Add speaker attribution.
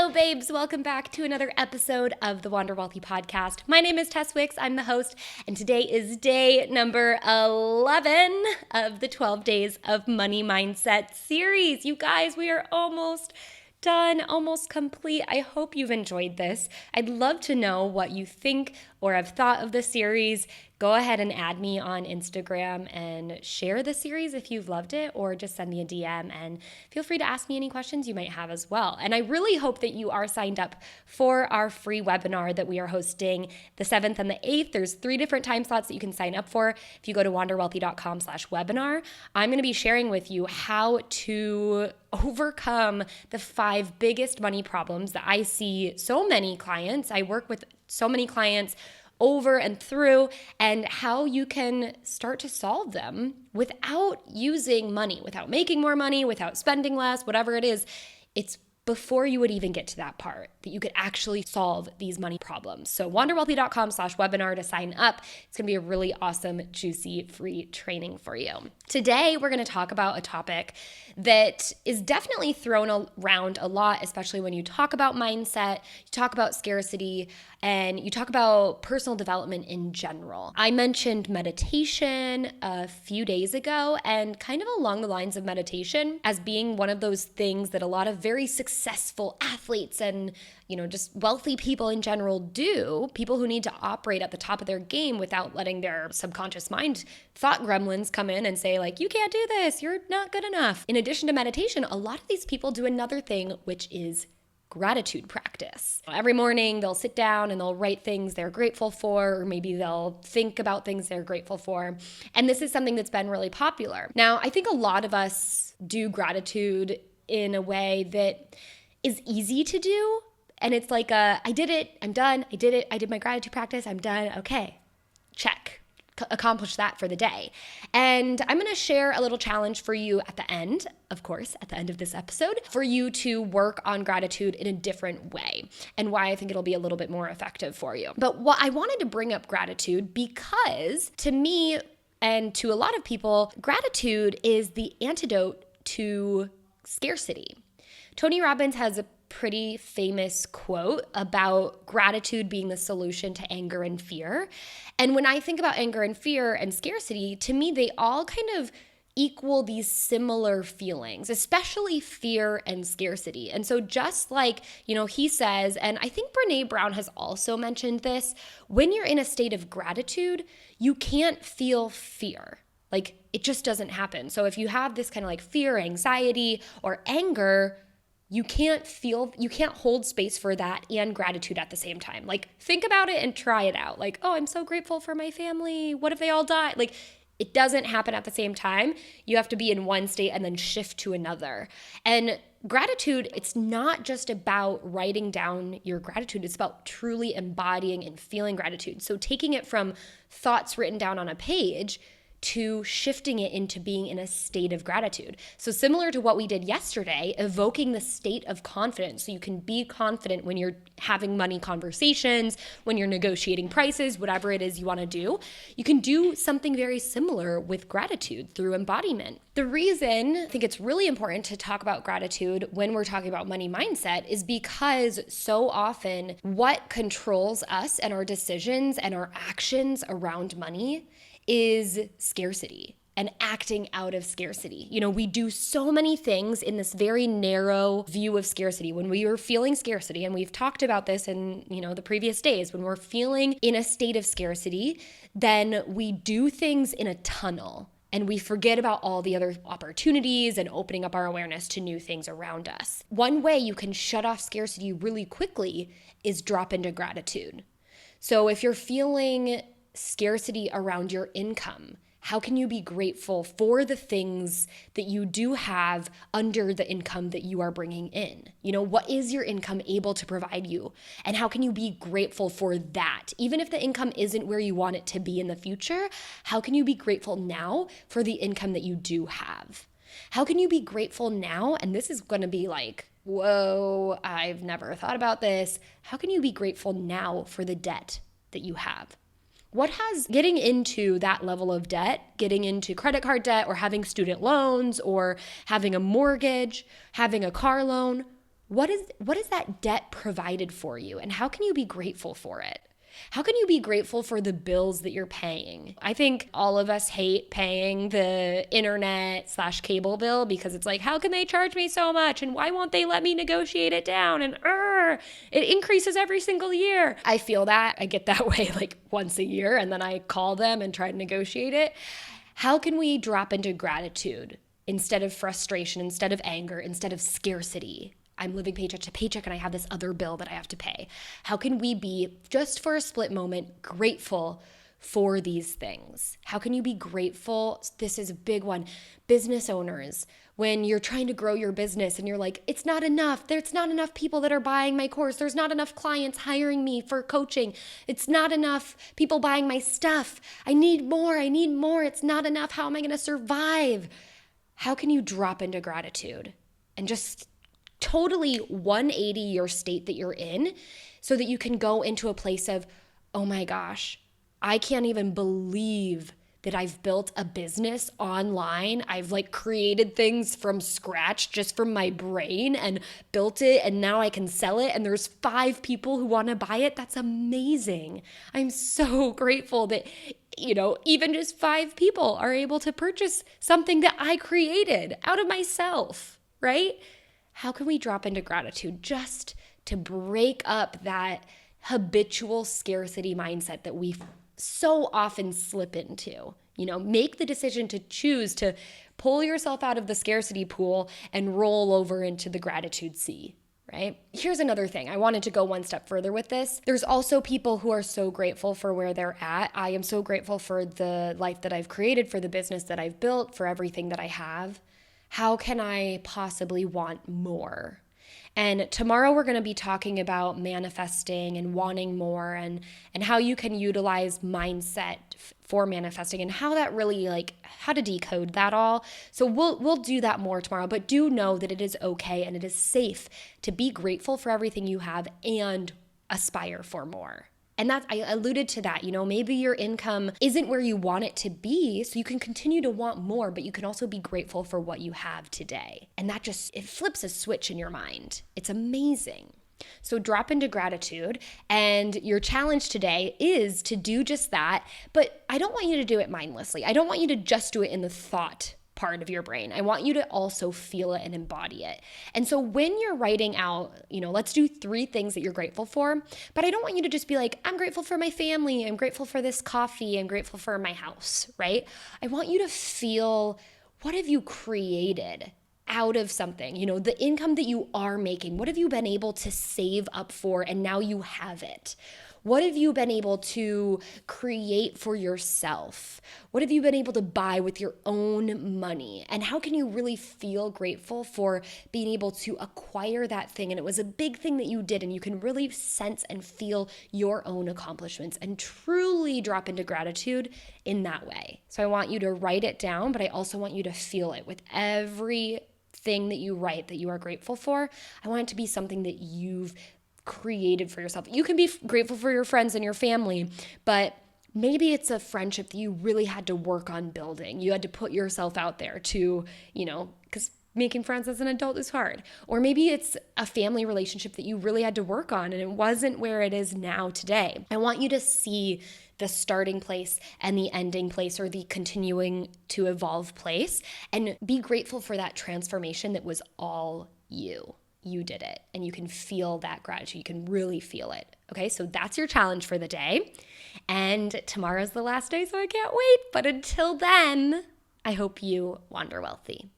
Speaker 1: Hello, babes. Welcome back to another episode of the Wander Wealthy podcast. My name is Tess Wicks. I'm the host, and today is day number 11 of the 12 Days of Money Mindset series. You guys, we are almost done, almost complete. I hope you've enjoyed this. I'd love to know what you think or have thought of the series. Go ahead and add me on Instagram and share the series if you've loved it, or just send me a DM and feel free to ask me any questions you might have as well. And I really hope that you are signed up for our free webinar that we are hosting the 7th and the 8th. There's 3 different time slots that you can sign up for. If you go to wanderwealthy.com/webinar, I'm going to be sharing with you how to overcome the 5 biggest money problems that I see so many clients. I work with so many clients over and through, and how you can start to solve them without using money, without making more money, without spending less, whatever it is. It's before you would even get to that part that you could actually solve these money problems. So wanderwealthy.com/webinar to sign up. It's going to be a really awesome, juicy, free training for you. Today, we're going to talk about a topic that is definitely thrown around a lot, especially when you talk about mindset, you talk about scarcity, and you talk about personal development in general. I mentioned meditation a few days ago, and kind of along the lines of meditation as being one of those things that a lot of very successful athletes and just wealthy people in general do, people who need to operate at the top of their game without letting their subconscious mind thought gremlins come in and say, like, you can't do this, you're not good enough. In addition to meditation, a lot of these people do another thing, which is gratitude practice. Every morning they'll sit down and they'll write things they're grateful for, or maybe they'll think about things they're grateful for. And this is something that's been really popular. Now, I think a lot of us do gratitude in a way that is easy to do. And it's like, I did it, I'm done, I did it, I did my gratitude practice, I'm done, okay, check. Accomplish that for the day. And I'm going to share a little challenge for you at the end, of course, at the end of this episode, for you to work on gratitude in a different way, and why I think it'll be a little bit more effective for you. But what I wanted to bring up gratitude because to me and to a lot of people, gratitude is the antidote to scarcity. Tony Robbins has a pretty famous quote about gratitude being the solution to anger and fear. And when I think about anger and fear and scarcity, to me, they all kind of equal these similar feelings, especially fear and scarcity. And so just like, he says, and I think Brene Brown has also mentioned this, when you're in a state of gratitude, you can't feel fear. Like, it just doesn't happen. So if you have this kind of like fear, anxiety, or anger, you can't hold space for that and gratitude at the same time. Like, think about it and try it out. Like, oh, I'm so grateful for my family. What if they all die? Like, it doesn't happen at the same time. You have to be in one state and then shift to another. And gratitude, it's not just about writing down your gratitude. It's about truly embodying and feeling gratitude. So taking it from thoughts written down on a page to shifting it into being in a state of gratitude. So similar to what we did yesterday, evoking the state of confidence so you can be confident when you're having money conversations, when you're negotiating prices, whatever it is you want to do. You can do something very similar with gratitude through embodiment. The reason I think it's really important to talk about gratitude when we're talking about money mindset is because so often what controls us and our decisions and our actions around money is scarcity and acting out of scarcity. We do so many things in this very narrow view of scarcity. When we are feeling scarcity, and we've talked about this in, the previous days, when we're feeling in a state of scarcity, then we do things in a tunnel and we forget about all the other opportunities and opening up our awareness to new things around us. One way you can shut off scarcity really quickly is drop into gratitude. So if you're feeling scarcity around your income, how can you be grateful for the things that you do have under the income that you are bringing in? What is your income able to provide you? And how can you be grateful for that? Even if the income isn't where you want it to be in the future, how can you be grateful now for the income that you do have? How can you be grateful now? And this is going to be like, whoa, I've never thought about this. How can you be grateful now for the debt that you have? What has getting into that level of debt, getting into credit card debt or having student loans or having a mortgage, having a car loan, What is that debt provided for you, and how can you be grateful for it? How can you be grateful for the bills that you're paying? I think all of us hate paying the internet/cable bill because it's like, how can they charge me so much? And why won't they let me negotiate it down? And it increases every single year. I feel that. I get that way like once a year, and then I call them and try to negotiate it. How can we drop into gratitude instead of frustration, instead of anger, instead of scarcity? I'm living paycheck to paycheck and I have this other bill that I have to pay. How can we be, just for a split moment, grateful for these things? How can you be grateful? This is a big one. Business owners, when you're trying to grow your business and you're like, it's not enough. There's not enough people that are buying my course. There's not enough clients hiring me for coaching. It's not enough people buying my stuff. I need more. It's not enough. How am I going to survive? How can you drop into gratitude and just totally 180 your state that you're in so that you can go into a place of, oh my gosh, I can't even believe that I've built a business online. I've like created things from scratch just from my brain and built it, and now I can sell it and there's 5 people who want to buy it. That's amazing. I'm so grateful that even just 5 people are able to purchase something that I created out of myself, right? How can we drop into gratitude just to break up that habitual scarcity mindset that we so often slip into? Make the decision to choose to pull yourself out of the scarcity pool and roll over into the gratitude sea, right? Here's another thing. I wanted to go one step further with this. There's also people who are so grateful for where they're at. I am so grateful for the life that I've created, for the business that I've built, for everything that I have. How can I possibly want more? And tomorrow we're going to be talking about manifesting and wanting more and how you can utilize mindset for manifesting and how that really how to decode that all. So we'll do that more tomorrow, but do know that it is okay and it is safe to be grateful for everything you have and aspire for more. And I alluded to that, maybe your income isn't where you want it to be, so you can continue to want more, but you can also be grateful for what you have today. And that it flips a switch in your mind. It's amazing. So drop into gratitude, and your challenge today is to do just that, but I don't want you to do it mindlessly. I don't want you to just do it in the thought part of your brain. I want you to also feel it and embody it. And so when you're writing out, let's do 3 things that you're grateful for, but I don't want you to just be like, I'm grateful for my family, I'm grateful for this coffee, I'm grateful for my house, right? I want you to feel, what have you created out of something? The income that you are making, what have you been able to save up for and now you have it? What have you been able to create for yourself? What have you been able to buy with your own money? And how can you really feel grateful for being able to acquire that thing? And it was a big thing that you did, and you can really sense and feel your own accomplishments and truly drop into gratitude in that way. So I want you to write it down, but I also want you to feel it with every thing that you write that you are grateful for. I want it to be something that you've created for yourself. You can be grateful for your friends and your family, but maybe it's a friendship that you really had to work on building. You had to put yourself out there to, because making friends as an adult is hard. Or maybe it's a family relationship that you really had to work on and it wasn't where it is now today. I want you to see the starting place and the ending place, or the continuing to evolve place, and be grateful for that transformation that was all you. You did it, and you can feel that gratitude. You can really feel it. Okay, so that's your challenge for the day. And tomorrow's the last day, so I can't wait. But until then, I hope you wander wealthy.